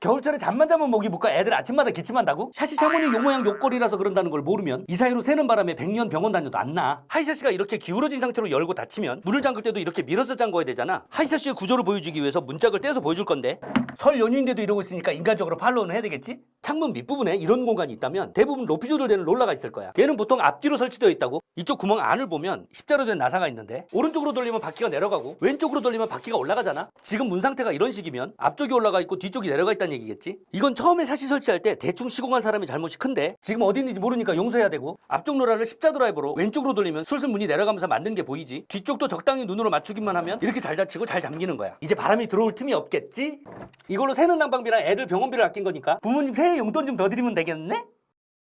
겨울철에 잠만 자면 목이 붙고 애들 아침마다 기침한다고? 샤시 창문이 요 모양 요꼴이라서 그런다는 걸 모르면 이 사이로 새는 바람에 100년 병원 다녀도 안 나. 하이샤시가 이렇게 기울어진 상태로 열고 닫히면 문을 잠글 때도 이렇게 밀어서 잠궈야 되잖아. 하이샤시의 구조를 보여주기 위해서 문짝을 떼서 보여줄 건데 설 연휴인데도 이러고 있으니까 인간적으로 팔로우는 해야 되겠지? 창문 밑부분에 이런 공간이 있다면 대부분 높이 조절되는 롤러가 있을 거야. 얘는 보통 앞뒤로 설치되어 있다고. 이쪽 구멍 안을 보면 십자로 된 나사가 있는데 오른쪽으로 돌리면 바퀴가 내려가고 왼쪽으로 돌리면 바퀴가 올라가잖아. 지금 문 상태가 이런 식이면 앞쪽이 올라가 있고 뒤쪽이 내려가 있다는 얘기겠지? 이건 처음에 샤시 설치할 때 대충 시공한 사람의 잘못이 큰데 지금 어디 있는지 모르니까 용서해야 되고 앞쪽 로라를 십자 드라이버로 왼쪽으로 돌리면 술술 문이 내려가면서 만든 게 보이지? 뒤쪽도 적당히 눈으로 맞추기만 하면 이렇게 잘 닫히고 잘 잠기는 거야. 이제 바람이 들어올 틈이 없겠지? 이걸로 새는 난방비랑 애들 병원비를 아낀 거니까 부모님 새해 용돈 좀 더 드리면 되겠네?